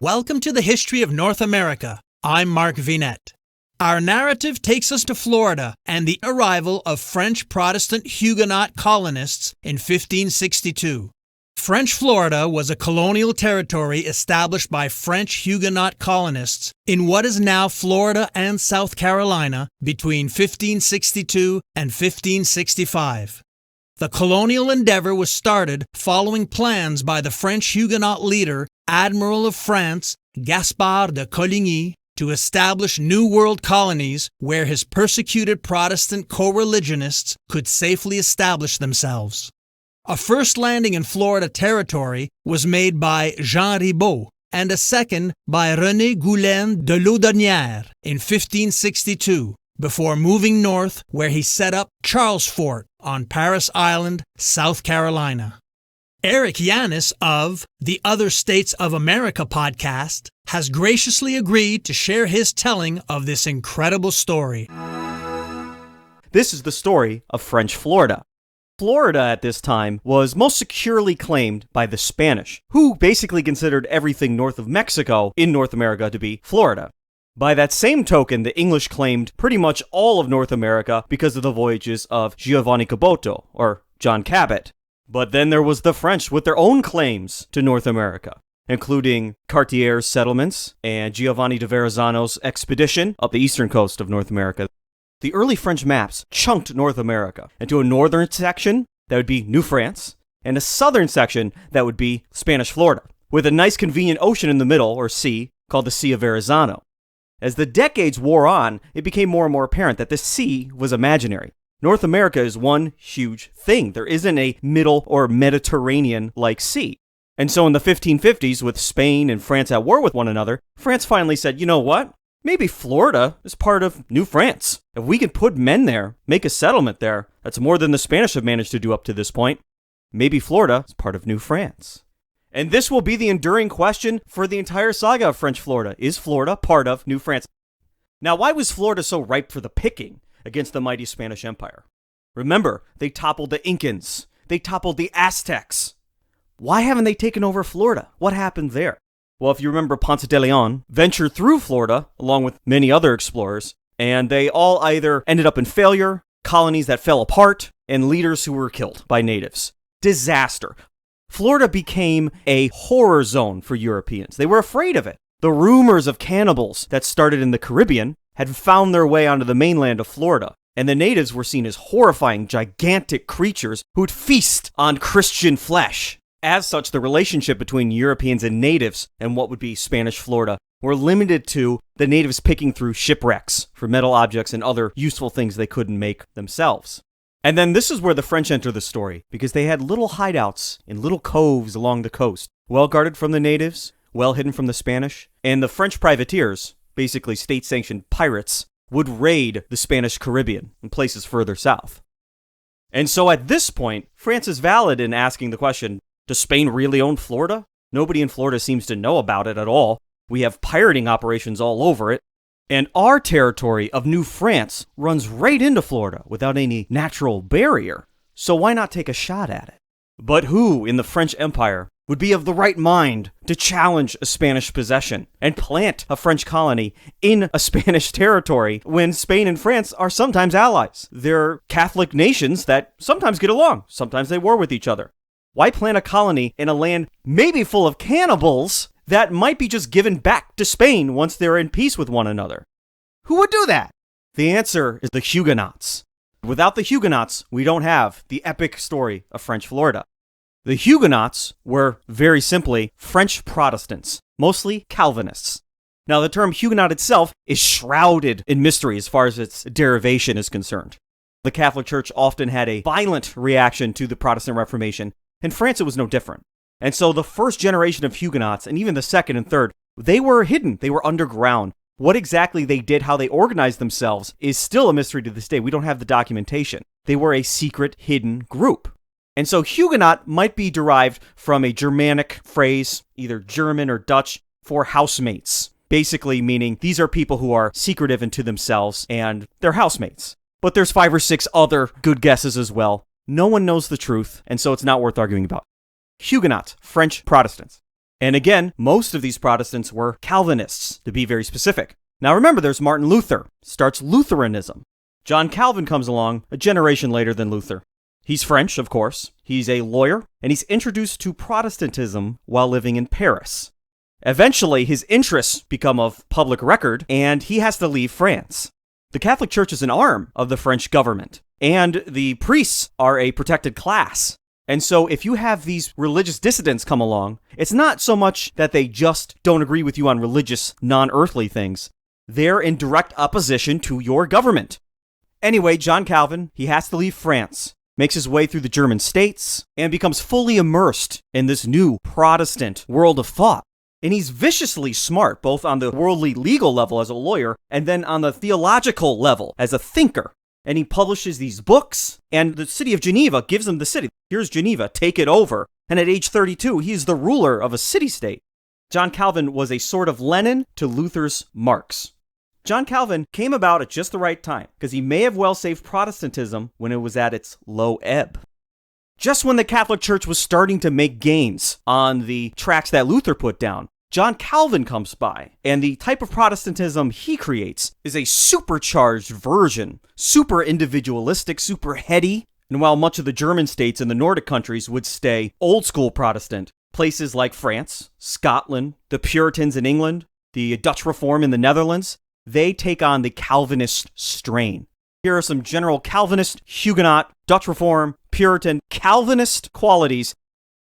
Welcome to the History of North America. I'm Mark Vinette. Our narrative takes us to Florida and the arrival of French Protestant Huguenot colonists in 1562. French Florida was a colonial territory established by French Huguenot colonists in what is now Florida and South Carolina between 1562 and 1565. The colonial endeavor was started following plans by the French Huguenot leader, Admiral of France, Gaspard de Coligny, to establish New World colonies where his persecuted Protestant co-religionists could safely establish themselves. A first landing in Florida territory was made by Jean Ribault, and a second by René Goulaine de Laudonnière in 1562, before moving north where he set up Charles Fort on Parris Island, South Carolina. Eric Yanis of the Other States of America podcast has graciously agreed to share his telling of this incredible story. This is the story of French Florida. Florida at this time was most securely claimed by the Spanish, who basically considered everything north of Mexico in North America to be Florida. By that same token, the English claimed pretty much all of North America because of the voyages of Giovanni Caboto, or John Cabot. But then there was the French with their own claims to North America, including Cartier's settlements and Giovanni de Verrazano's expedition up the eastern coast of North America. The early French maps chunked North America into a northern section that would be New France, and a southern section that would be Spanish Florida, with a nice convenient ocean in the middle, or sea, called the Sea of Verrazano. As the decades wore on, it became more and more apparent that this sea was imaginary. North America is one huge thing. There isn't a middle or Mediterranean-like sea. And so in the 1550s, with Spain and France at war with one another, France finally said, you know what? Maybe Florida is part of New France. If we can put men there, make a settlement there, that's more than the Spanish have managed to do up to this point. Maybe Florida is part of New France. And this will be the enduring question for the entire saga of French Florida. Is Florida part of New France? Now, why was Florida so ripe for the picking against the mighty Spanish Empire? Remember, they toppled the Incans. They toppled the Aztecs. Why haven't they taken over Florida? What happened there? Well, if you remember, Ponce de Leon ventured through Florida, along with many other explorers, and they all either ended up in failure, colonies that fell apart, and leaders who were killed by natives. Disaster. Florida became a horror zone for Europeans. They were afraid of it. The rumors of cannibals that started in the Caribbean had found their way onto the mainland of Florida, and the natives were seen as horrifying, gigantic creatures who would feast on Christian flesh. As such, the relationship between Europeans and natives and what would be Spanish Florida were limited to the natives picking through shipwrecks for metal objects and other useful things they couldn't make themselves. And then this is where the French enter the story, because they had little hideouts in little coves along the coast, well guarded from the natives, well hidden from the Spanish, and the French privateers, basically state-sanctioned pirates, would raid the Spanish Caribbean and places further south. And so at this point, France is valid in asking the question, does Spain really own Florida? Nobody in Florida seems to know about it at all. We have pirating operations all over it. And our territory of New France runs right into Florida without any natural barrier. So why not take a shot at it? But who in the French Empire would be of the right mind to challenge a Spanish possession and plant a French colony in a Spanish territory when Spain and France are sometimes allies? They're Catholic nations that sometimes get along, sometimes they war with each other. Why plant a colony in a land maybe full of cannibals that might be just given back to Spain once they're in peace with one another? Who would do that? The answer is the Huguenots. Without the Huguenots, we don't have the epic story of French Florida. The Huguenots were, very simply, French Protestants, mostly Calvinists. Now, the term Huguenot itself is shrouded in mystery as far as its derivation is concerned. The Catholic Church often had a violent reaction to the Protestant Reformation. In France, it was no different. And so the first generation of Huguenots, and even the second and third, they were hidden. They were underground. What exactly they did, how they organized themselves, is still a mystery to this day. We don't have the documentation. They were a secret, hidden group. And so Huguenot might be derived from a Germanic phrase, either German or Dutch, for housemates. Basically meaning these are people who are secretive and to themselves, and they're housemates. But there's 5 or 6 other good guesses as well. No one knows the truth, and so it's not worth arguing about. Huguenots, French Protestants. And again, most of these Protestants were Calvinists, to be very specific. Now remember, there's Martin Luther, starts Lutheranism. John Calvin comes along a generation later than Luther. He's French, of course. He's a lawyer, and he's introduced to Protestantism while living in Paris. Eventually, his interests become of public record, and he has to leave France. The Catholic Church is an arm of the French government, and the priests are a protected class. And so if you have these religious dissidents come along, it's not so much that they just don't agree with you on religious, non-earthly things. They're in direct opposition to your government. Anyway, John Calvin, he has to leave France, makes his way through the German states, and becomes fully immersed in this new Protestant world of thought. And he's viciously smart, both on the worldly legal level as a lawyer, and then on the theological level as a thinker. And he publishes these books, and the city of Geneva gives him the city. Here's Geneva, take it over. And at age 32, he's the ruler of a city-state. John Calvin was a sort of Lenin to Luther's Marx. John Calvin came about at just the right time, because he may have well saved Protestantism when it was at its low ebb. Just when the Catholic Church was starting to make gains on the tracks that Luther put down, John Calvin comes by, and the type of Protestantism he creates is a supercharged version, super individualistic, super heady, and while much of the German states and the Nordic countries would stay old school Protestant, places like France, Scotland, the Puritans in England, the Dutch Reform in the Netherlands, they take on the Calvinist strain. Here are some general Calvinist, Huguenot, Dutch Reform, Puritan, Calvinist qualities.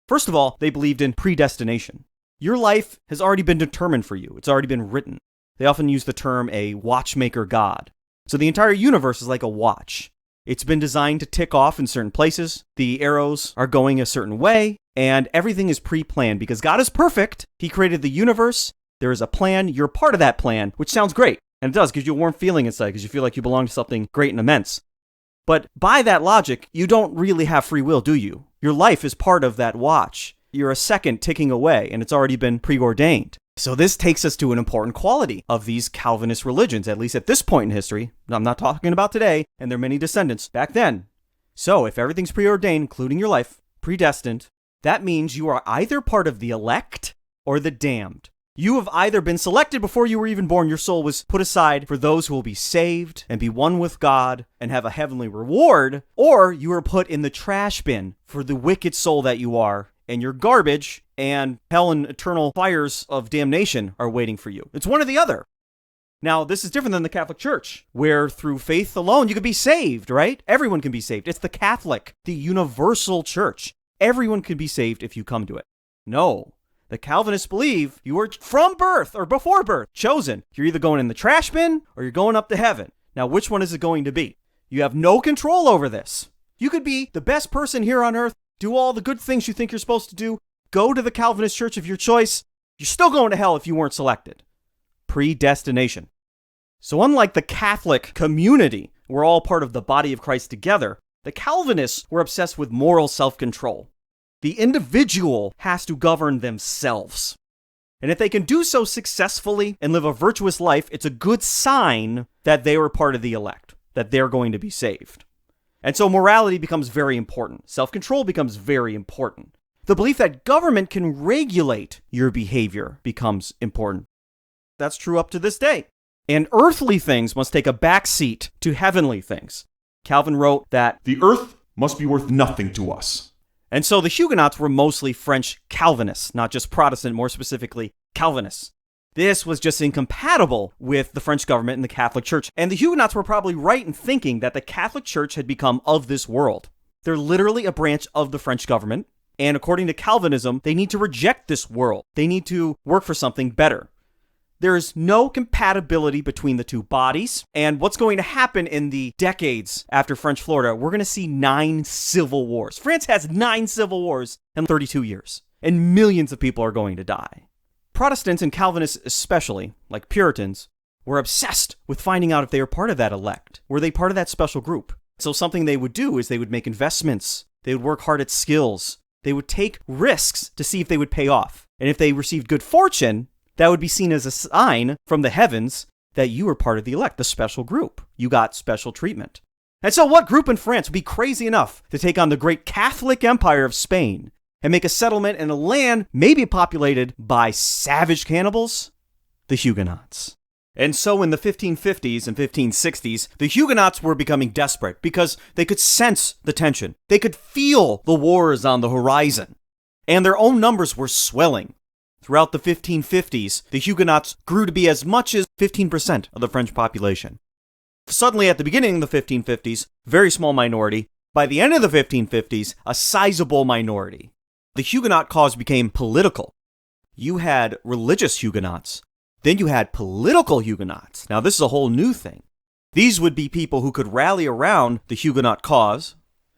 First of all, they believed in predestination. Your life has already been determined for you. It's already been written. They often use the term a watchmaker God. So the entire universe is like a watch. It's been designed to tick off in certain places. The arrows are going a certain way, and everything is pre-planned because God is perfect. He created the universe. There is a plan. You're part of that plan, which sounds great. And it does, gives you a warm feeling inside because you feel like you belong to something great and immense. But by that logic, you don't really have free will, do you? Your life is part of that watch. You're a second ticking away, and it's already been preordained. So this takes us to an important quality of these Calvinist religions, at least at this point in history. I'm not talking about today, and there are many descendants back then. So if everything's preordained, including your life, predestined, that means you are either part of the elect or the damned. You have either been selected before you were even born, your soul was put aside for those who will be saved and be one with God and have a heavenly reward, or you are put in the trash bin for the wicked soul that you are, and your garbage and hell and eternal fires of damnation are waiting for you. It's one or the other. Now, this is different than the Catholic Church, where through faith alone you can be saved, right? Everyone can be saved. It's the Catholic, the universal church. Everyone can be saved if you come to it. No. The Calvinists believe you were from birth or before birth chosen. You're either going in the trash bin or you're going up to heaven. Now, which one is it going to be? You have no control over this. You could be the best person here on earth, do all the good things you think you're supposed to do, go to the Calvinist church of your choice. You're still going to hell if you weren't selected. Predestination. So unlike the Catholic community, we're all part of the body of Christ together, the Calvinists were obsessed with moral self-control. The individual has to govern themselves. And if they can do so successfully and live a virtuous life, it's a good sign that they were part of the elect, that they're going to be saved. And so morality becomes very important. Self-control becomes very important. The belief that government can regulate your behavior becomes important. That's true up to this day. And earthly things must take a backseat to heavenly things. Calvin wrote that the earth must be worth nothing to us. And so the Huguenots were mostly French Calvinists, not just Protestant, more specifically Calvinists. This was just incompatible with the French government and the Catholic Church. And the Huguenots were probably right in thinking that the Catholic Church had become of this world. They're literally a branch of the French government. And according to Calvinism, they need to reject this world. They need to work for something better. There is no compatibility between the two bodies. And what's going to happen in the decades after French Florida, we're going to see 9 civil wars. France has 9 civil wars in 32 years. And millions of people are going to die. Protestants and Calvinists especially, like Puritans, were obsessed with finding out if they were part of that elect. Were they part of that special group? So something they would do is they would make investments. They would work hard at skills. They would take risks to see if they would pay off. And if they received good fortune, that would be seen as a sign from the heavens that you were part of the elect, the special group. You got special treatment. And so what group in France would be crazy enough to take on the great Catholic Empire of Spain and make a settlement in a land maybe populated by savage cannibals? The Huguenots. And so in the 1550s and 1560s, the Huguenots were becoming desperate because they could sense the tension. They could feel the wars on the horizon. And their own numbers were swelling. Throughout the 1550s, the Huguenots grew to be as much as 15% of the French population. Suddenly, at the beginning of the 1550s, very small minority. By the end of the 1550s, a sizable minority. The Huguenot cause became political. You had religious Huguenots. Then you had political Huguenots. Now, this is a whole new thing. These would be people who could rally around the Huguenot cause,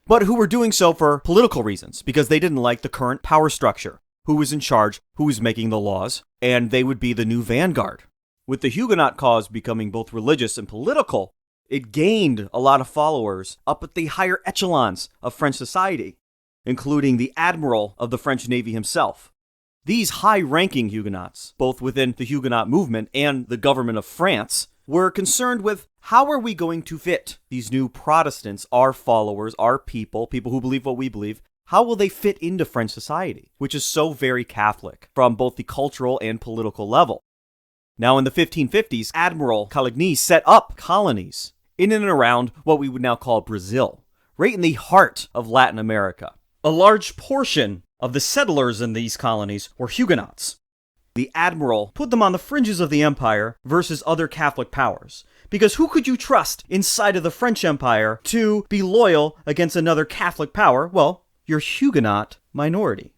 but who were doing so for political reasons, because they didn't like the current power structure, who was in charge, who was making the laws, and they would be the new vanguard. With the Huguenot cause becoming both religious and political, it gained a lot of followers up at the higher echelons of French society, including the admiral of the French Navy himself. These high-ranking Huguenots, both within the Huguenot movement and the government of France, were concerned with how are we going to fit these new Protestants, our followers, our people who believe what we believe, how will they fit into French society, which is so very Catholic from both the cultural and political level. Now in the 1550s, Admiral Coligny set up colonies in and around what we would now call Brazil, right in the heart of Latin America. A large portion of the settlers in these colonies were Huguenots. The admiral put them on the fringes of the empire versus other Catholic powers, because who could you trust inside of the French Empire to be loyal against another Catholic power? Well, your Huguenot minority.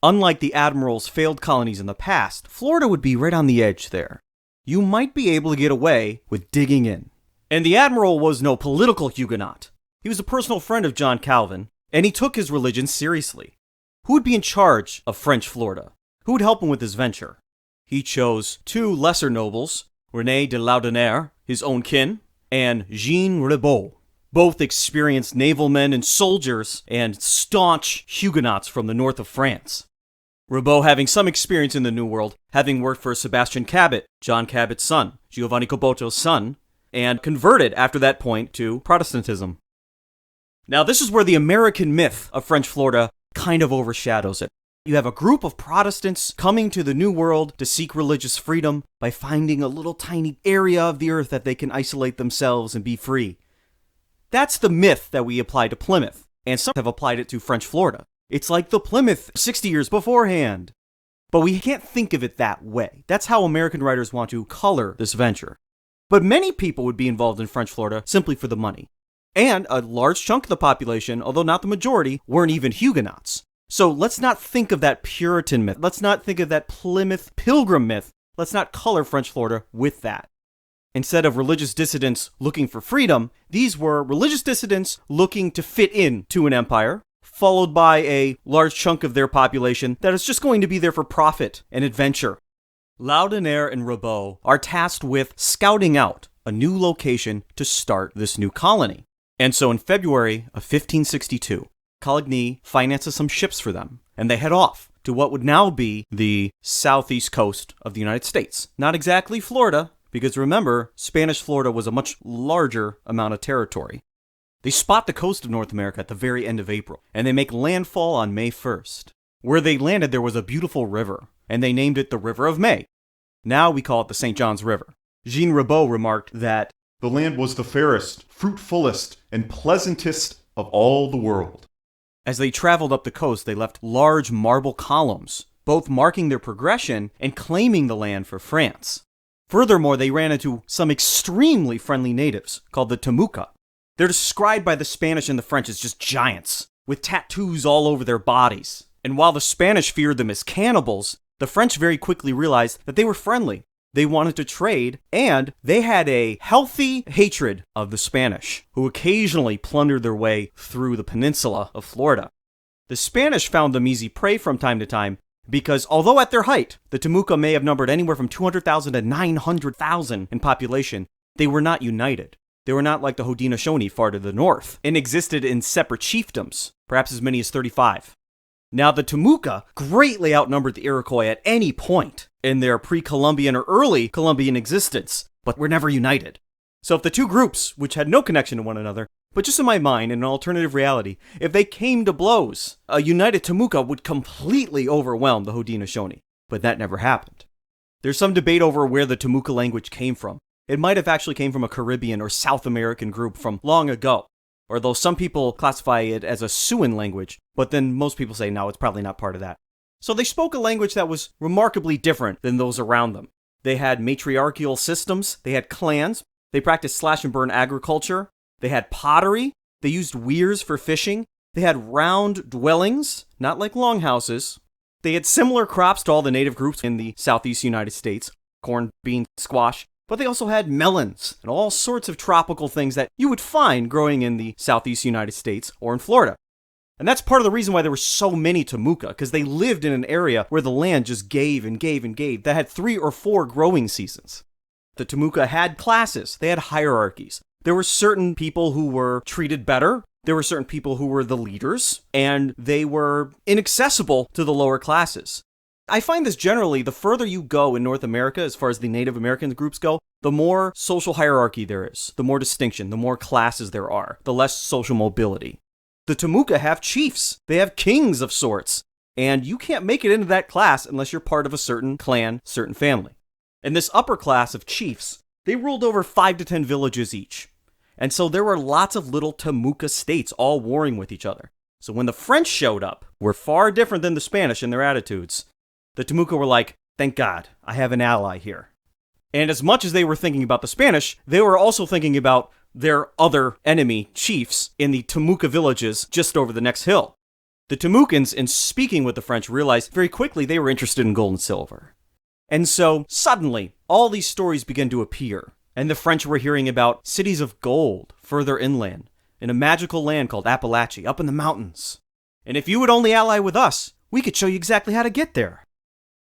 Unlike the admiral's failed colonies in the past, Florida would be right on the edge there. You might be able to get away with digging in. And the admiral was no political Huguenot. He was a personal friend of John Calvin, and he took his religion seriously. Who would be in charge of French Florida? Who would help him with his venture? He chose two lesser nobles, René de Laudonnière, his own kin, and Jean Ribault, both experienced naval men and soldiers and staunch Huguenots from the north of France. Ribault having some experience in the New World, having worked for Sebastian Cabot, John Cabot's son, Giovanni Caboto's son, and converted after that point to Protestantism. Now this is where the American myth of French Florida kind of overshadows it. You have a group of Protestants coming to the New World to seek religious freedom by finding a little tiny area of the earth that they can isolate themselves and be free. That's the myth that we apply to Plymouth, and some have applied it to French Florida. It's like the Plymouth 60 years beforehand. But we can't think of it that way. That's how American writers want to color this venture. But many people would be involved in French Florida simply for the money. And a large chunk of the population, although not the majority, weren't even Huguenots. So let's not think of that Puritan myth. Let's not think of that Plymouth Pilgrim myth. Let's not color French Florida with that. Instead of religious dissidents looking for freedom, these were religious dissidents looking to fit in to an empire, followed by a large chunk of their population that is just going to be there for profit and adventure. Laudonnière and Ribault are tasked with scouting out a new location to start this new colony. And so in February of 1562, Coligny finances some ships for them, and they head off to what would now be the southeast coast of the United States. Not exactly Florida, because remember, Spanish Florida was a much larger amount of territory. They spot the coast of North America at the very end of April, and they make landfall on May 1st. Where they landed, there was a beautiful river, and they named it the River of May. Now we call it the St. John's River. Jean Ribault remarked that The land was the fairest, fruitfulest, and pleasantest of all the world. as they traveled up the coast, they left large marble columns, both marking their progression and claiming the land for France. Furthermore, they ran into some extremely friendly natives called the Tamuka. They're described by the Spanish and the French as just giants, with tattoos all over their bodies. And while the Spanish feared them as cannibals, the French very quickly realized that they were friendly. They wanted to trade, and they had a healthy hatred of the Spanish, who occasionally plundered their way through the peninsula of Florida. The Spanish found them easy prey from time to time, because although at their height, the Tamuka may have numbered anywhere from 200,000 to 900,000 in population, they were not united. They were not like the Haudenosaunee far to the north, and existed in separate chiefdoms, perhaps as many as 35. Now, the Tamuka greatly outnumbered the Iroquois at any point in their pre-Columbian or early Columbian existence, but were never united. So if the two groups, which had no connection to one another, But just in my mind, in an alternative reality, if they came to blows, a united Tamuka would completely overwhelm the Haudenosaunee. But that never happened. There's some debate over where the Tamuka language came from. It might have actually came from a Caribbean or South American group from long ago. Or though some people classify it as a Siouan language, but then most people say no, it's probably not part of that. So they spoke a language that was remarkably different than those around them. They had matriarchal systems, they had clans, they practiced slash and burn agriculture, they had pottery, they used weirs for fishing, they had round dwellings, not like longhouses. They had similar crops to all the native groups in the southeast United States, corn, beans, squash, but they also had melons and all sorts of tropical things that you would find growing in the southeast United States or in Florida. And that's part of the reason why there were so many Tamuka, because they lived in an area where the land just gave and gave and gave, that had 3 or 4 growing seasons. The Tamuka had classes, they had hierarchies. There were certain people who were treated better, there were certain people who were the leaders, and they were inaccessible to the lower classes. I find this generally, the further you go in North America, as far as the Native American groups go, the more social hierarchy there is, the more distinction, the more classes there are, the less social mobility. The Tamuka have chiefs, they have kings of sorts, and you can't make it into that class unless you're part of a certain clan, certain family. And this upper class of chiefs, they ruled over 5 to 10 villages each. And so there were lots of little Tamuka states all warring with each other. So when the French showed up, were far different than the Spanish in their attitudes. The Tamuka were like, thank God, I have an ally here. And as much as they were thinking about the Spanish, they were also thinking about their other enemy chiefs in the Tamuka villages just over the next hill. The Tamukans, in speaking with the French, realized very quickly they were interested in gold and silver. And so, suddenly, all these stories began to appear. And the French were hearing about cities of gold further inland, in a magical land called Appalachia, up in the mountains. And if you would only ally with us, we could show you exactly how to get there.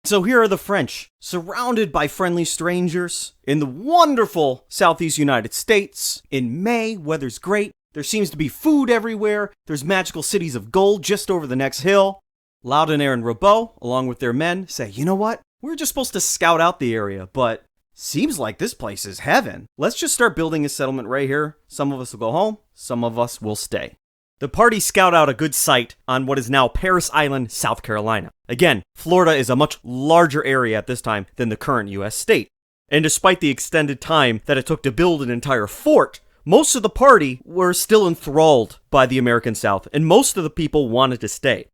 So here are the French, surrounded by friendly strangers, in the wonderful southeast United States. In May, weather's great, there seems to be food everywhere, there's magical cities of gold just over the next hill. Laudonnière and Ribault, along with their men, say, you know what? We're just supposed to scout out the area, but seems like this place is heaven. Let's just start building a settlement right here. Some of us will go home, some of us will stay. The party scout out a good site on what is now Parris Island, South Carolina. Again, Florida is a much larger area at this time than the current U.S. state. And despite the extended time that it took to build an entire fort, most of the party were still enthralled by the American South, and most of the people wanted to stay.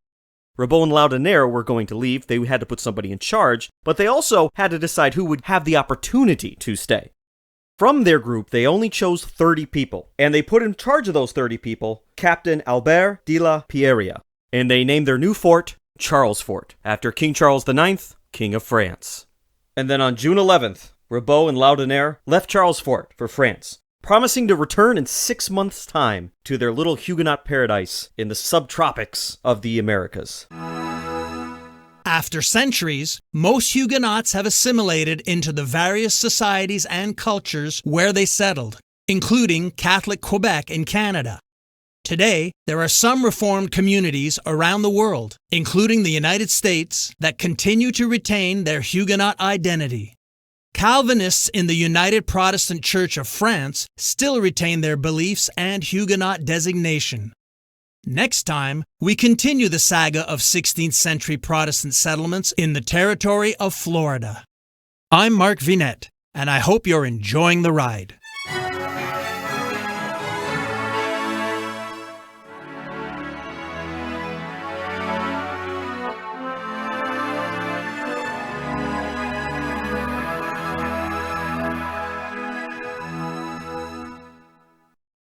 Ribault and Laudonnière were going to leave, they had to put somebody in charge, but they also had to decide who would have the opportunity to stay. From their group, they only chose 30 people, and they put in charge of those 30 people Captain Albert de la Pierria, and they named their new fort Charles Fort, after King Charles IX, King of France. And then on June 11th, Ribault and Laudonnière left Charles Fort for France, promising to return in 6 months' time to their little Huguenot paradise in the subtropics of the Americas. After centuries, most Huguenots have assimilated into the various societies and cultures where they settled, including Catholic Quebec in Canada. Today, there are some Reformed communities around the world, including the United States, that continue to retain their Huguenot identity. Calvinists in the United Protestant Church of France still retain their beliefs and Huguenot designation. Next time, we continue the saga of 16th century Protestant settlements in the territory of Florida. I'm Mark Vinette, and I hope you're enjoying the ride.